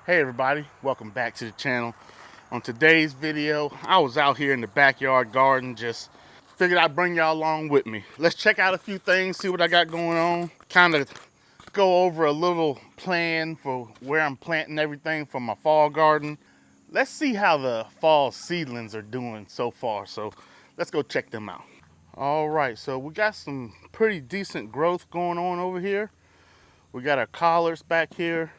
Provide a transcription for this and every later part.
Hey everybody, welcome back to the channel. On today's video, I was out here in the backyard garden, just figured I'd bring y'all along with me. Let's check out a few things, see what I got going on, kind of go over a little plan for where I'm planting everything for my fall garden. Let's see how the fall seedlings are doing so far, so let's go check them out. All right, so we got some pretty decent growth going on over here. We got our collards back here.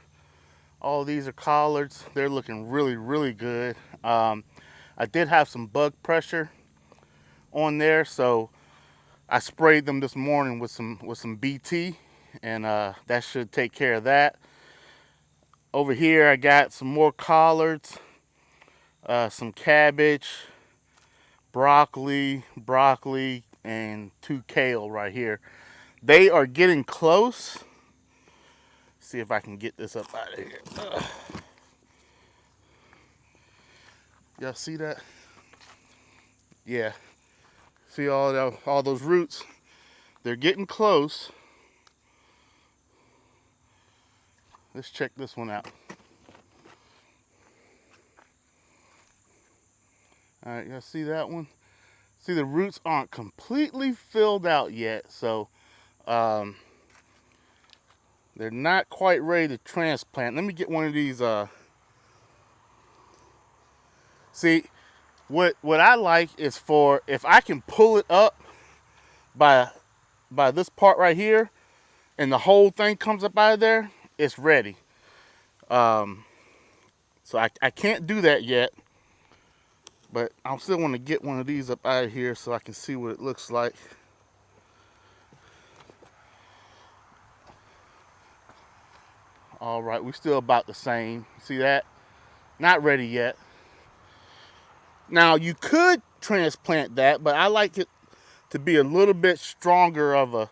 All these are collards. They're looking really good. I did have some bug pressure on there, so I sprayed them this morning with some BT, and that should take care of that. Over here, I got some more collards, some cabbage, broccoli, and 2 kale right here. They are getting close. See if I can get this up out of here. Y'all see that? Yeah. See all those roots? They're getting close. Let's check this one out. All right, y'all see that one? See, the roots aren't completely filled out yet, so they're not quite ready to transplant. Let me get one of these. See, what I like is for if I can pull it up by this part right here, and the whole thing comes up out of there, it's ready. So I can't do that yet, but I still want to get one of these up out of here so I can see what it looks like. All right, we're still about the same. See that? Not ready yet. Now you could transplant that, but I like it to be a little bit stronger of a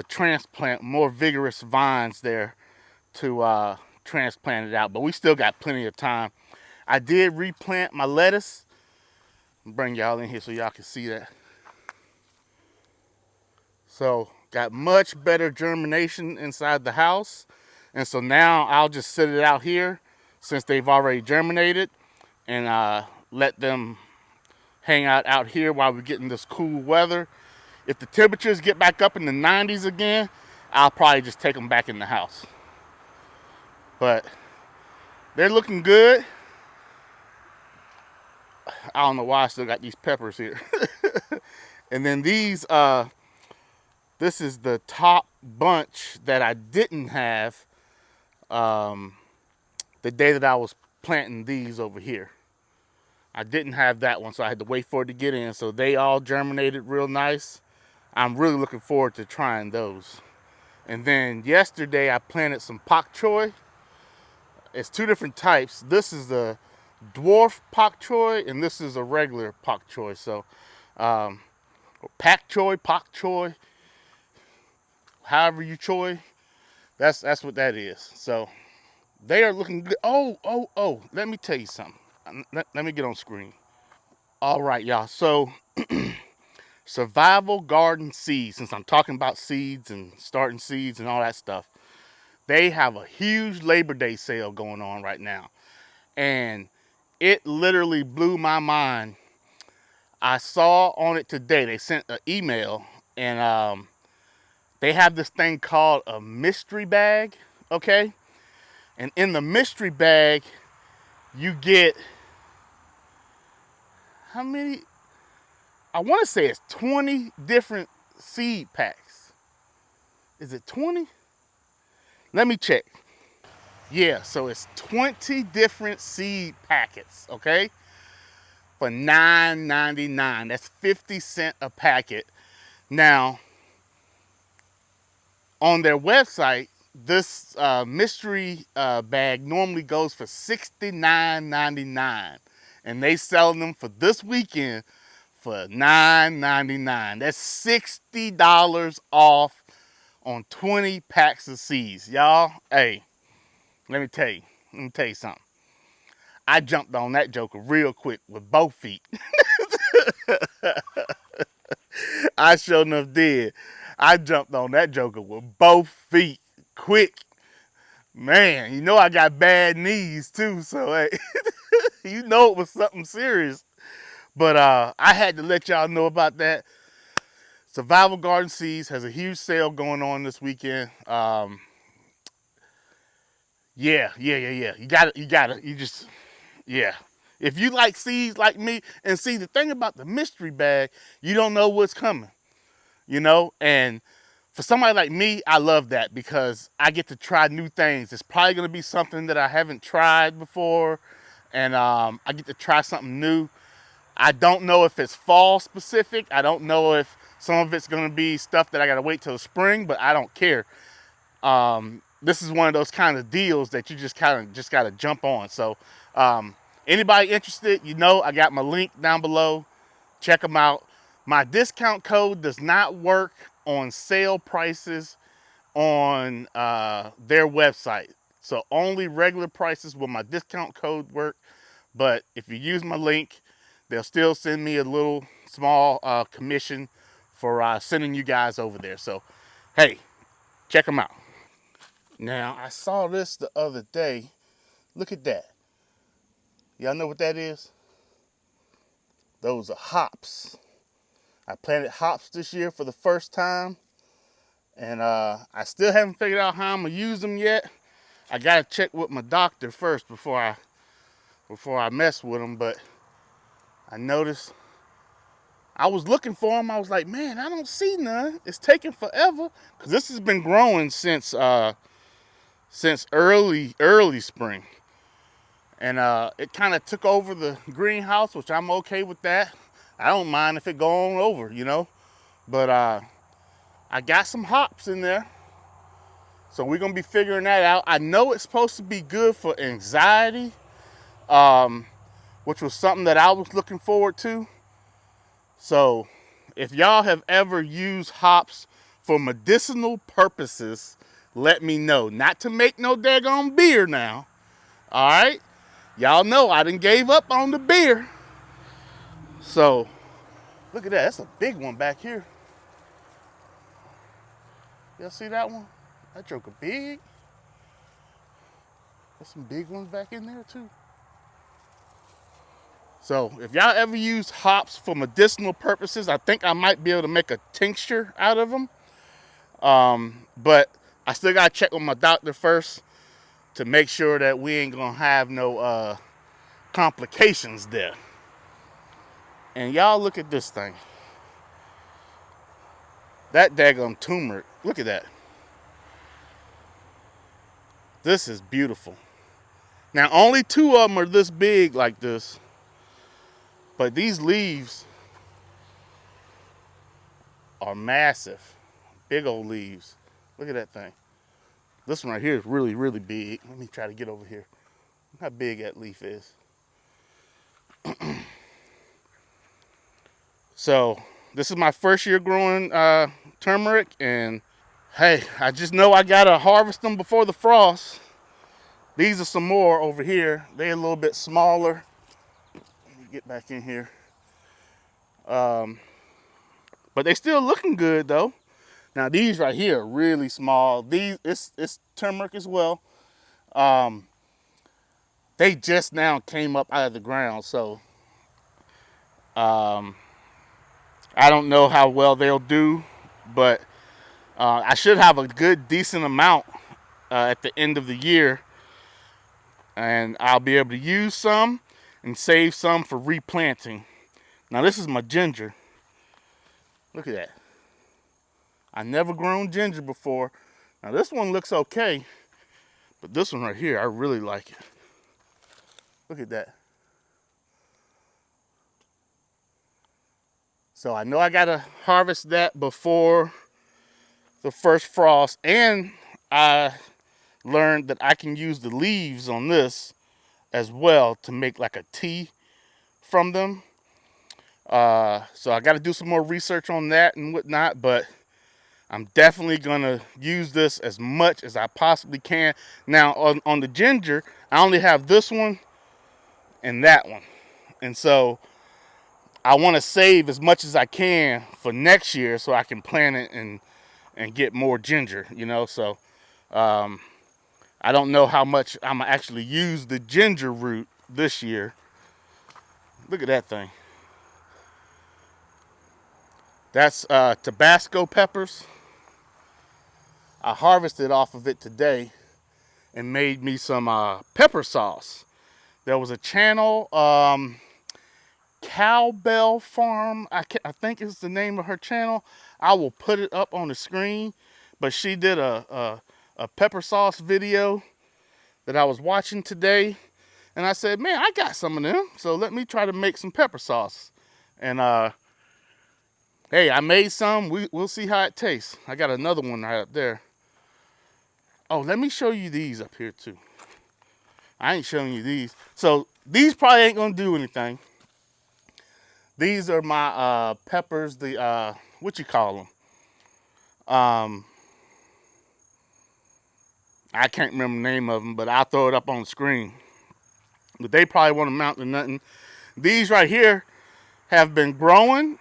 transplant, more vigorous vines there to transplant it out. But we still got plenty of time. I did replant my lettuce. I'll bring y'all in here so y'all can see that. So got much better germination inside the house. And so now I'll just sit it out here since they've already germinated, and let them hang out here while we're getting this cool weather. If the temperatures get back up in the 90s again, I'll probably just take them back in the house. But they're looking good. I don't know why I still got these peppers here. And then these, this is the top bunch that I didn't have the day that I was planting these over here. I didn't have that one, so I had to wait for it to get in. So they all germinated real nice. I'm really looking forward to trying those. And then yesterday I planted some pak choi. It's 2 different types. This is the dwarf pak choi, and this is a regular pak choi. So pak choi, however you choi, that's what that is. So they are looking good. Oh, let me tell you something. Let me get on screen. All right, y'all. So Survival Garden Seeds, since I'm talking about seeds and starting seeds and all that stuff, they have a huge Labor Day sale going on right now. And it literally blew my mind. I saw on it today, they sent an email, and they have this thing called a mystery bag, okay? And in the mystery bag, you get, how many? I want to say it's 20 different seed packs. Is it 20? Let me check. Yeah, so it's 20 different seed packets, okay? For $9.99. That's 50 cents a packet. Now, on their website, this mystery bag normally goes for $69.99. And they selling them for this weekend for $9.99. That's $60 off on 20 packs of seeds. Y'all, hey, let me tell you something. I jumped on that joker real quick with both feet. I sure enough did. I jumped on that joker with both feet quick. Man, you know I got bad knees too, so hey, you know it was something serious. But I had to let y'all know about that. Survival Garden Seeds has a huge sale going on this weekend. Yeah. Yeah. If you like seeds like me, and see, the thing about the mystery bag, you don't know what's coming, you know? And for somebody like me, I love that because I get to try new things. It's probably gonna be something that I haven't tried before, and I get to try something new. I don't know if it's fall specific. I don't know if some of it's gonna be stuff that I gotta wait till the spring, but I don't care. This is one of those kind of deals that you just gotta jump on. So anybody interested, you know, I got my link down below. Check them out. My discount code does not work on sale prices on their website. So only regular prices will my discount code work. But if you use my link, they'll still send me a little small commission for sending you guys over there. So, hey, check them out. Now, I saw this the other day. Look at that. Y'all know what that is? Those are hops. I planted hops this year for the first time. And I still haven't figured out how I'm going to use them yet. I got to check with my doctor first before I mess with them. But I noticed I was looking for them. I was like, man, I don't see none. It's taking forever. Because this has been growing since early spring. And it kind of took over the greenhouse, which I'm okay with that. I don't mind if it go on over, you know. But I got some hops in there. So we're going to be figuring that out. I know it's supposed to be good for anxiety, which was something that I was looking forward to. So if y'all have ever used hops for medicinal purposes, let me know. Not to make no daggone beer now. All right? Y'all know I done gave up on the beer. So look at that. That's a big one back here. Y'all see that one? That joker big. There's some big ones back in there too. So if y'all ever use hops for medicinal purposes, I think I might be able to make a tincture out of them. But I still gotta check with my doctor first to make sure that we ain't gonna have no complications there. And y'all look at this thing. That daggone turmeric. Look at that. This is beautiful. Now, only 2 of them are this big like this. But these leaves are massive. Big old leaves. Look at that thing. This one right here is really, really big. Let me try to get over here. Look how big that leaf is. So, this is my first year growing turmeric. And, hey, I just know I got to harvest them before the frost. These are some more over here. They're a little bit smaller. Let me get back in here. But they still looking good though. Now these right here are really small. These it's turmeric as well. They just now came up out of the ground, so I don't know how well they'll do, but I should have a good decent amount at the end of the year, and I'll be able to use some and save some for replanting. Now this is my ginger. Look at that. I never grown ginger before. Now this one looks okay, but this one right here, I really like it. Look at that. So I know I gotta harvest that before the first frost, and I learned that I can use the leaves on this as well to make like a tea from them. So I got to do some more research on that and whatnot, but I'm definitely gonna use this as much as I possibly can. Now on the ginger, I only have this one and that one, and so I want to save as much as I can for next year so I can plant it and get more ginger, you know. So I I don't know how much I'm gonna actually use the ginger root this year. Look at that thing. That's Tabasco peppers. I harvested off of it today and made me some pepper sauce. There was a channel, Cowbell Farm, I think is the name of her channel. I will put it up on the screen. But she did a pepper sauce video that I was watching today. And I said, man, I got some of them. So let me try to make some pepper sauce. And hey, I made some. We'll see how it tastes. I got another one right up there. Oh, let me show you these up here too. I ain't showing you these. So these probably ain't gonna do anything. These are my peppers, the what you call them? I can't remember the name of them, but I'll throw it up on the screen. But they probably won't amount to nothing. These right here have been growing,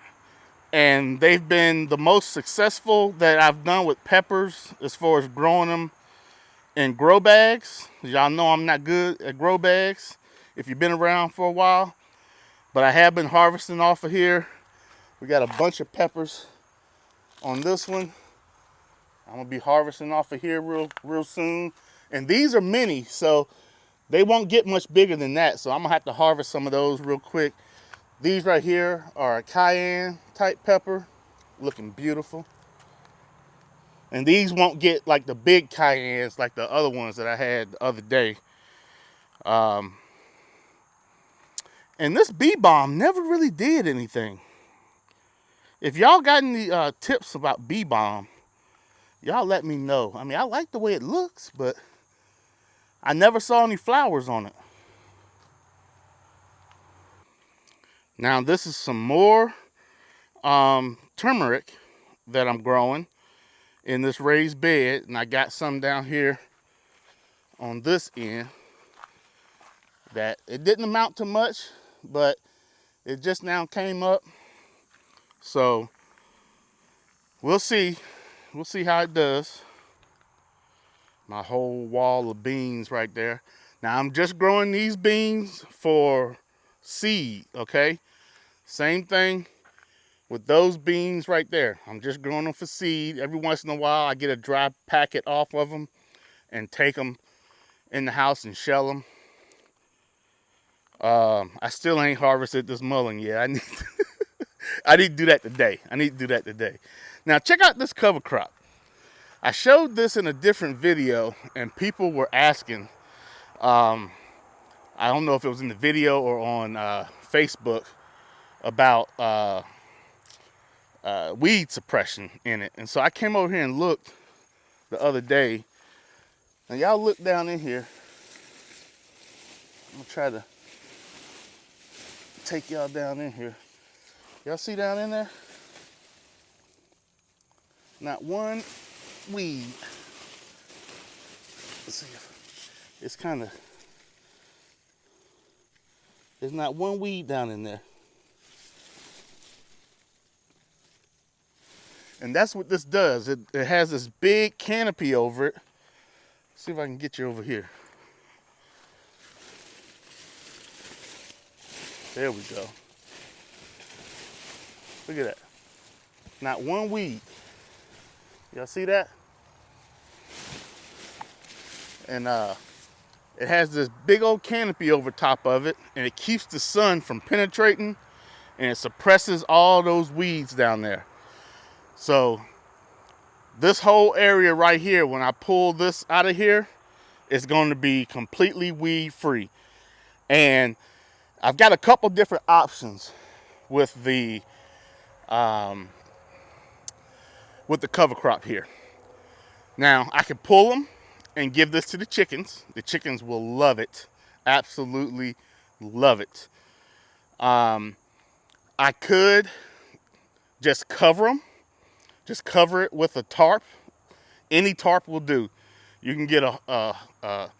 and they've been the most successful that I've done with peppers as far as growing them in grow bags. Y'all know I'm not good at grow bags if you've been around for a while. But I have been harvesting off of here. We got a bunch of peppers on this one. I'm gonna be harvesting off of here real soon. And these are mini, so they won't get much bigger than that. So I'm gonna have to harvest some of those real quick. These right here are a cayenne type pepper, looking beautiful. And these won't get like the big cayennes like the other ones that I had the other day. And this bee balm never really did anything. If y'all got any tips about bee balm, y'all let me know. I mean, I like the way it looks, but I never saw any flowers on it. Now this is some more turmeric that I'm growing in this raised bed, and I got some down here on this end that it didn't amount to much, but it just now came up. So we'll see how it does. My whole wall of beans right there. Now I'm just growing these beans for seed, okay? Same thing with those beans right there. I'm just growing them for seed. Every once in a while I get a dry packet off of them and take them in the house and shell them. I still ain't harvested this mullein yet. I need to do that today. Now check out this cover crop. I showed this in a different video and people were asking, I don't know if it was in the video or on Facebook, about weed suppression in it. And so I came over here and looked the other day. And y'all look down in here. I'm gonna try to take y'all down in here. Y'all see down in there? Not one weed. Let's see if it's kind of, there's not one weed down in there. And that's what this does. It has this big canopy over it. See if I can get you over here. There we go. Look at that. Not one weed. Y'all see that? And it has this big old canopy over top of it, and it keeps the sun from penetrating, and it suppresses all those weeds down there. So this whole area right here, when I pull this out of here, it's going to be completely weed free. And I've got a couple different options with the cover crop here. Now I can pull them and give this to the chickens. The chickens will love it, absolutely love it. I could just cover them. Just cover it with a tarp. Any tarp will do. You can get like a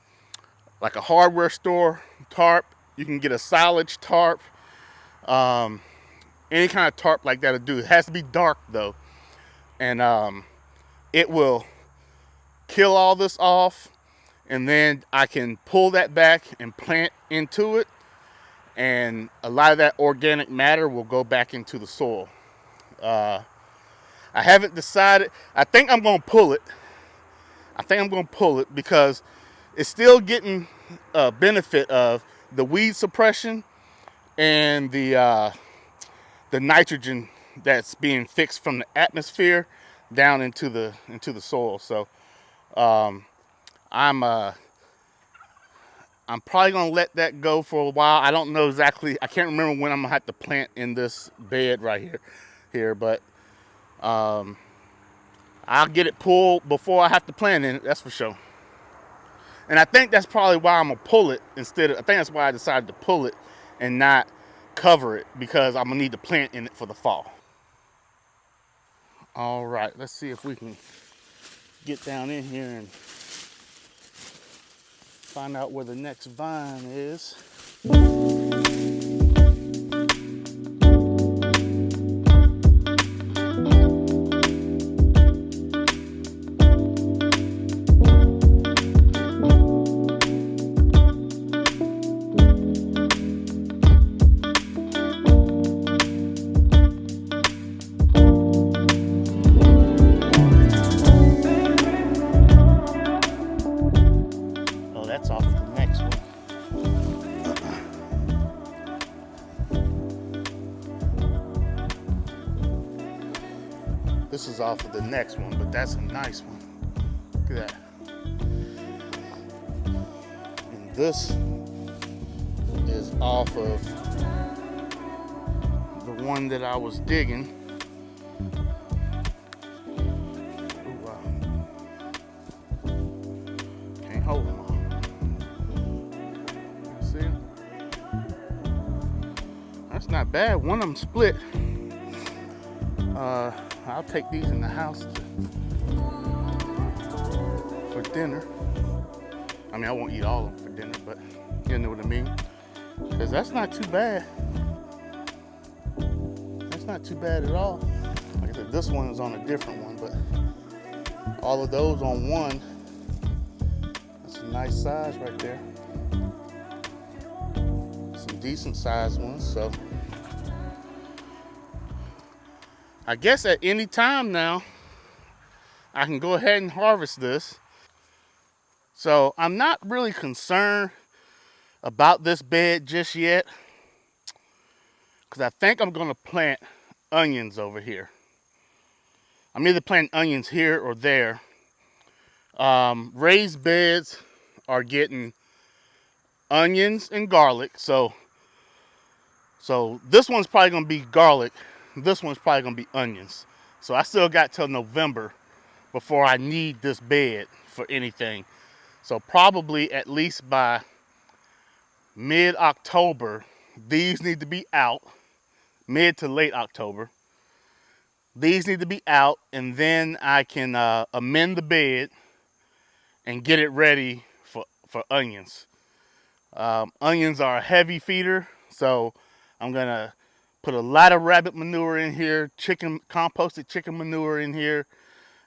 hardware store tarp. You can get a silage tarp. Any kind of tarp like that will do. It has to be dark though. And it will kill all this off. and then I can pull that back and plant into it, and a lot of that organic matter will go back into the soil. I haven't decided. I think I'm going to pull it. Because it's still getting a benefit of the weed suppression and the nitrogen that's being fixed from the atmosphere down into the soil. So I'm probably gonna let that go for a while. I don't know exactly. I can't remember when I'm gonna have to plant in this bed right here, but I'll get it pulled before I have to plant in it. That's for sure. And I think that's probably why I'm gonna pull it instead of. I think that's why I decided to pull it and not cover it, because I'm gonna need to plant in it for the fall. All right, let's see if we can get down in here and find out where the next vine is. This is off of the next one, but that's a nice one. Look at that. And this is off of the one that I was digging. Ooh, wow. Can't hold them all. You see them? That's not bad. One of them split. I'll take these in the house for dinner. I mean, I won't eat all of them for dinner, but you know what I mean? Because that's not too bad. That's not too bad at all. Like I said, this one is on a different one, but all of those on one, that's a nice size right there. Some decent sized ones, so. I guess at any time now, I can go ahead and harvest this. So I'm not really concerned about this bed just yet, because I think I'm going to plant onions over here. I'm either planting onions here or there. Raised beds are getting onions and garlic. So this one's probably going to be garlic. This one's probably gonna be onions. So I still got till November before I need this bed for anything. So probably at least by mid-October, these need to be out. Mid to late October. These need to be out, and then I can amend the bed and get it ready for onions. Onions are a heavy feeder, so I'm gonna put a lot of rabbit manure in here, composted chicken manure in here,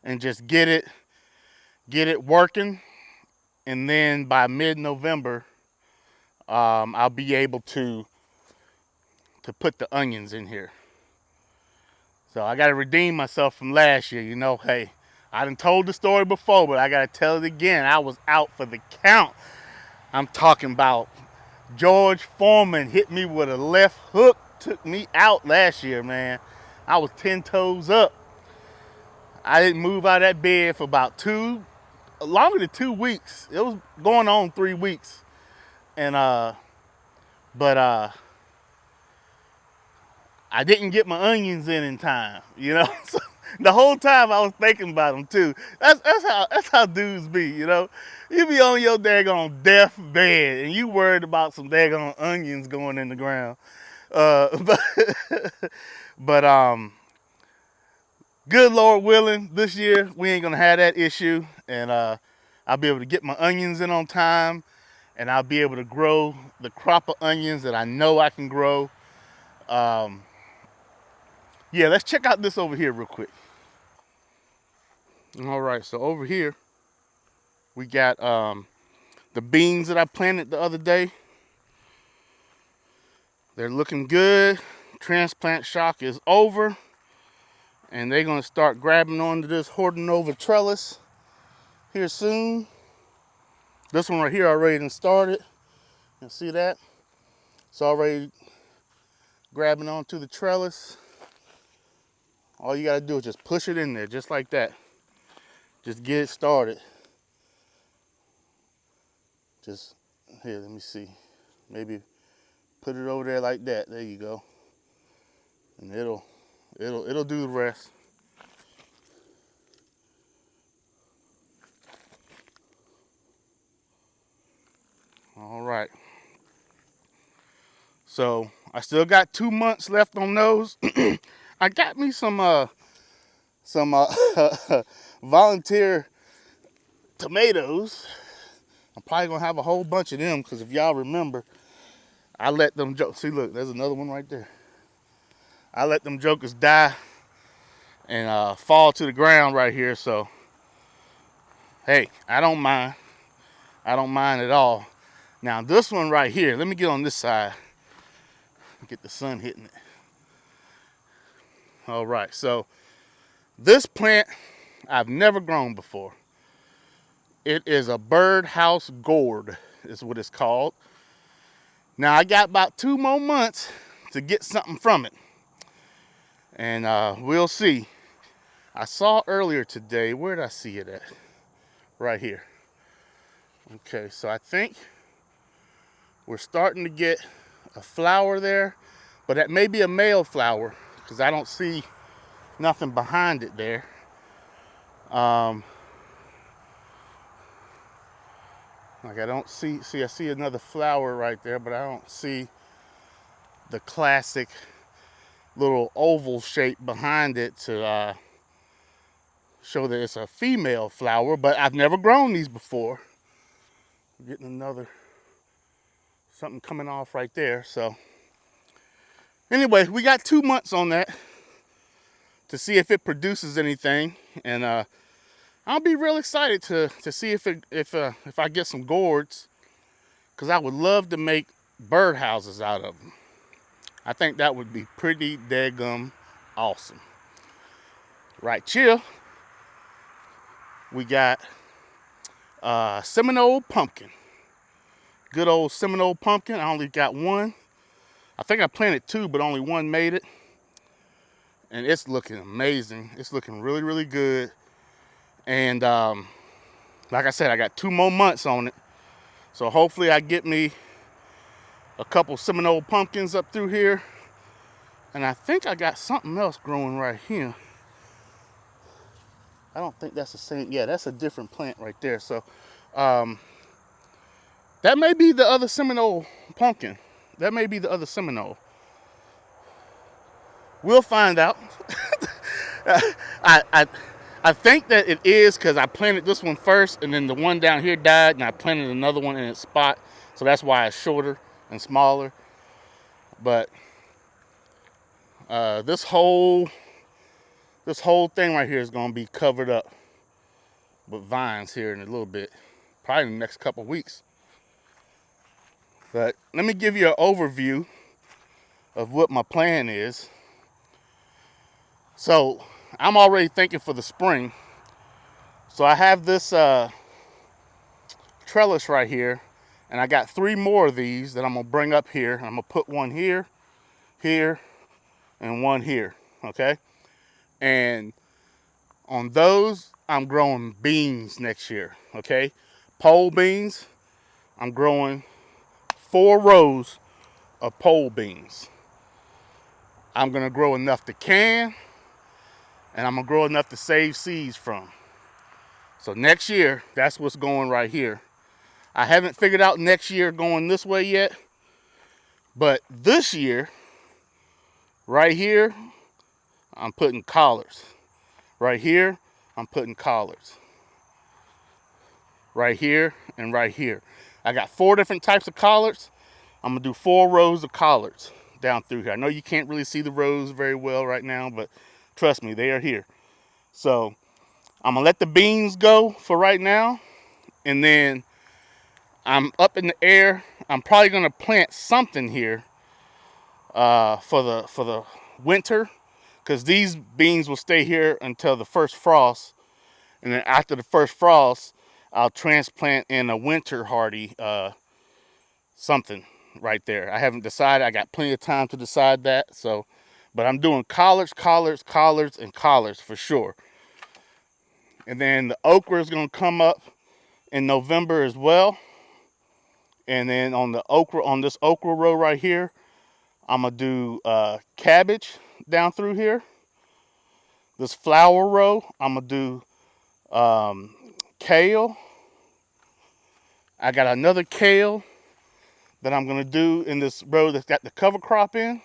and just get it working. And then by mid-November, I'll be able to put the onions in here. So I got to redeem myself from last year. You know, hey, I done told the story before, but I got to tell it again. I was out for the count. I'm talking about George Foreman hit me with a left hook. Took me out last year, man. I was 10 toes up. I didn't move out of that bed for about longer than 2 weeks. It was going on 3 weeks. And I didn't get my onions in time, you know. So the whole time I was thinking about them too. That's how dudes be, you know. You be on your daggone death bed and you worried about some daggone onions going in the ground. But good Lord willing, this year we ain't gonna have that issue, and I'll be able to get my onions in on time, and I'll be able to grow the crop of onions that I know I can grow. Yeah, let's check out this over here real quick. All right, so over here we got the beans that I planted the other day. They're looking good. Transplant shock is over. And they're going to start grabbing onto this hoarding over trellis here soon. This one right here already done started. You see that? It's already grabbing onto the trellis. All you got to do is just push it in there, just like that. Just get it started. Just, here, let me see. Maybe put it over there like that. There you go. And it'll do the rest. All right. So I still got 2 months left on those. I got me some volunteer tomatoes. I'm probably gonna have a whole bunch of them because if y'all remember, I let them see, look, there's another one right there. I let them jokers die and fall to the ground right here. So hey, I don't mind. I don't mind at all. Now this one right here, let me get on this side. Get the sun hitting it. All right, so this plant I've never grown before. It is a birdhouse gourd, is what it's called. Now I got about 2 more months to get something from it, and we'll see. I saw earlier today, where did I see it at? Right here. Okay, so I think we're starting to get a flower there, but that may be a male flower because I don't see nothing behind it there. Like I don't see, I see another flower right there, but I don't see the classic little oval shape behind it to show that it's a female flower, but I've never grown these before. I'm getting another, something coming off right there. So anyway, we got 2 months on that to see if it produces anything, and I'll be real excited to see if I get some gourds, because I would love to make birdhouses out of them. I think that would be pretty daggum awesome. Right here, we got Seminole pumpkin. Good old Seminole pumpkin. I only got one. I think I planted 2, but only 1 made it. And it's looking amazing. It's looking really, really good. And like I said, I got 2 more months on it. So hopefully I get me a couple Seminole pumpkins up through here. And I think I got something else growing right here. I don't think that's the same. Yeah, that's a different plant right there. So that may be the other Seminole pumpkin. That may be the other Seminole. We'll find out. I think that it is because I planted this one first and then the one down here died and I planted another one in its spot. So that's why it's shorter and smaller. But this whole thing right here is going to be covered up with vines here in a little bit. Probably in the next couple weeks. But let me give you an overview of what my plan is. So I'm already thinking for the spring. So I have this trellis right here, and I got 3 more of these that I'm gonna bring up here. I'm gonna put one here, here, and one here, okay? And on those, I'm growing beans next year, okay? Pole beans, I'm growing 4 rows of pole beans. I'm gonna grow enough to can, and I'm gonna grow enough to save seeds from. So next year, that's what's going right here. I haven't figured out next year going this way yet, but this year, right here, I'm putting collards. Right here, I'm putting collards. Right here and right here. I got 4 different types of collards. I'm gonna do 4 rows of collards down through here. I know you can't really see the rows very well right now, but trust me, they are here. So I'm gonna let the beans go for right now, and then I'm up in the air. I'm probably gonna plant something here for the winter, because these beans will stay here until the first frost, and then after the first frost, I'll transplant in a winter hardy something right there. I haven't decided. I got plenty of time to decide that. So, but I'm doing collards, collards, collards, and collards for sure. And then the okra is gonna come up in November as well. And then on the okra, on this okra row right here, I'm gonna do cabbage down through here. This flower row, I'm gonna do kale. I got another kale that I'm gonna do in this row that's got the cover crop in.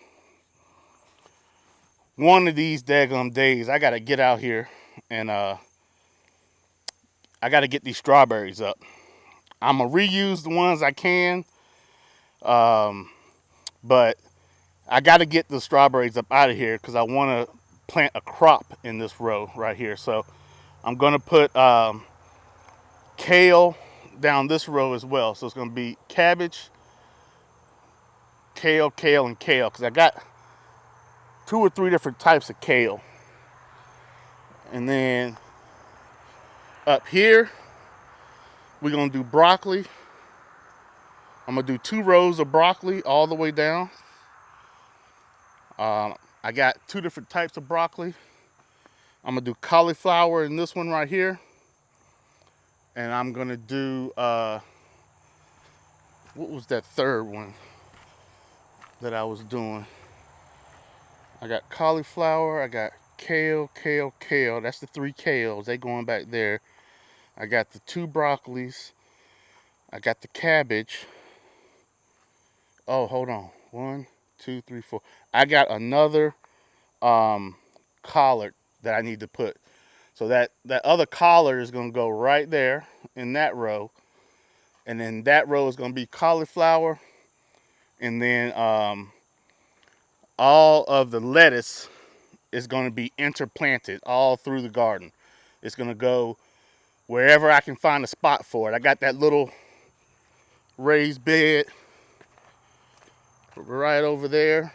One of these daggum days, I gotta get out here and I gotta get these strawberries up. I'm gonna reuse the ones I can, but I gotta get the strawberries up out of here because I wanna plant a crop in this row right here. So I'm gonna put kale down this row as well. So it's gonna be cabbage, kale, kale, and kale, because I got 2 or 3 different types of kale. And then up here, we're gonna do broccoli. I'm gonna do 2 rows of broccoli all the way down. I got 2 different types of broccoli. I'm gonna do cauliflower in this one right here. And I'm gonna do, what was that third one that I was doing? I got cauliflower, I got kale, kale, kale. That's the 3 kales, they going back there. I got the 2 broccolis. I got the cabbage. Oh, hold on. 1, 2, 3, 4. I got another collard that I need to put. So that other collard is gonna go right there in that row. And then that row is gonna be cauliflower. And then all of the lettuce is gonna be interplanted all through the garden. It's gonna go wherever I can find a spot for it. I got that little raised bed right over there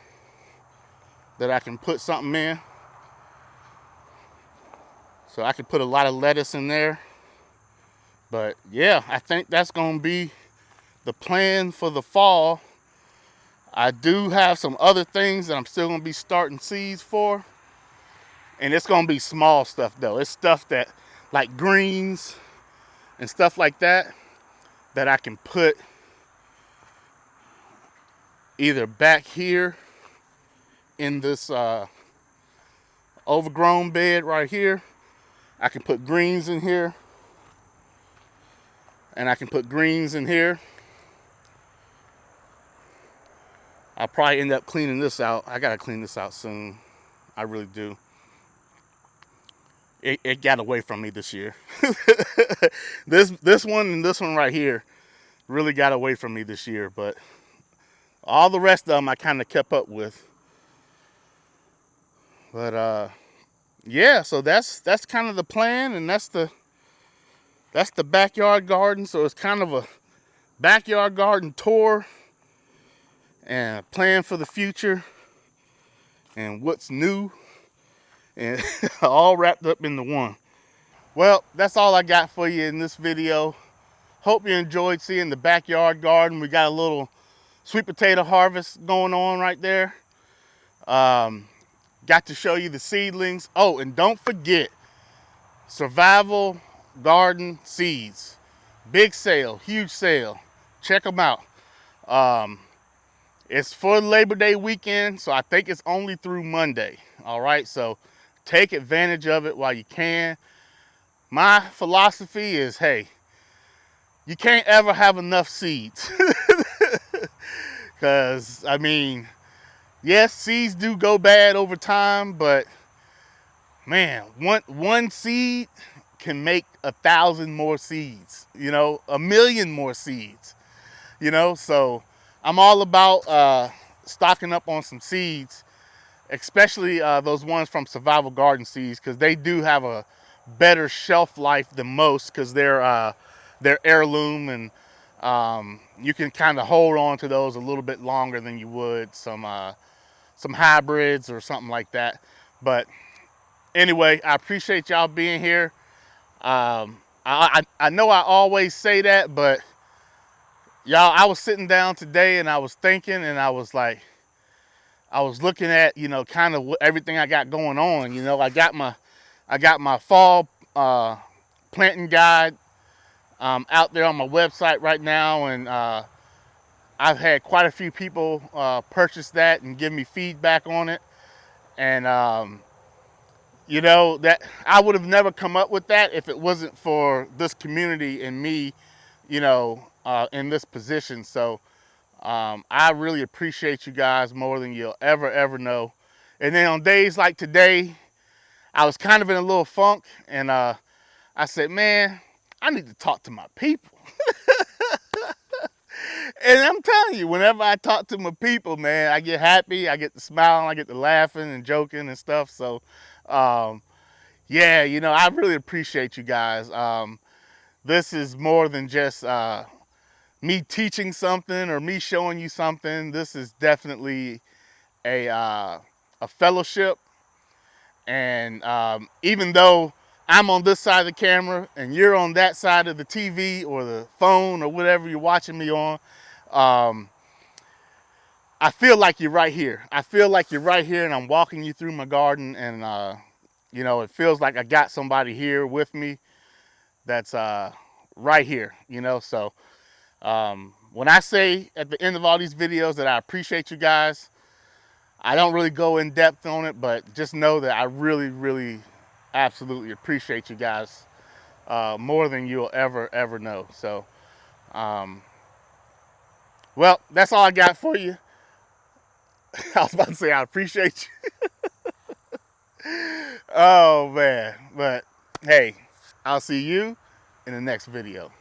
that I can put something in. So I can put a lot of lettuce in there. But yeah, I think that's gonna be the plan for the fall. I do have some other things that I'm still gonna be starting seeds for. And it's gonna be small stuff though. It's stuff that, like greens and stuff like that, that I can put either back here in this overgrown bed right here. I can put greens in here. And I can put greens in here. I'll probably end up cleaning this out. I gotta clean this out soon. I really do. It got away from me this year. This one and this one right here really got away from me this year, but all the rest of them I kind of kept up with. But yeah, so that's kind of the plan, and that's the backyard garden. So it's kind of a backyard garden tour and a plan for the future and what's new, and all wrapped up into one. Well, that's all I got for you in this video. Hope you enjoyed seeing the backyard garden. We got a little sweet potato harvest going on right there. Got to show you the seedlings. Oh, and don't forget, Survival Garden Seeds. Big sale, huge sale. Check them out. It's for Labor Day weekend, so I think it's only through Monday. All right, so take advantage of it while you can. My philosophy is, hey, you can't ever have enough seeds. Because, I mean, yes, seeds do go bad over time, but man, one seed can make 1,000 more seeds, you know, 1,000,000 more seeds, you know. So I'm all about stocking up on some seeds, especially those ones from Survival Garden Seeds, because they do have a better shelf life than most, because they're heirloom and you can kind of hold on to those a little bit longer than you would some hybrids or something like that. But anyway, I appreciate y'all being here. I know I always say that, but y'all, I was sitting down today and I was thinking, and I was like, I was looking at, you know, kind of everything I got going on. You know, I got my fall planting guide out there on my website right now, and I've had quite a few people purchase that and give me feedback on it. And you know, that I would have never come up with that if it wasn't for this community and me, you know, in this position. So I really appreciate you guys more than you'll ever know. And then on days like today, I was kind of in a little funk, and I said, man, I need to talk to my people. And I'm telling you, whenever I talk to my people, man, I get happy, I get to smiling, I get to laughing and joking and stuff. So yeah, you know, I really appreciate you guys. This is more than just me teaching something or me showing you something. This is definitely a fellowship. And even though I'm on this side of the camera and you're on that side of the TV or the phone or whatever you're watching me on, I feel like you're right here. I feel like you're right here, and I'm walking you through my garden, and you know, it feels like I got somebody here with me that's right here, you know. So when I say at the end of all these videos that I appreciate you guys, I don't really go in depth on it, but just know that I really absolutely appreciate you guys more than you'll ever know. So well, that's all I got for you. I was about to say I appreciate you. Oh man, but hey, I'll see you in the next video.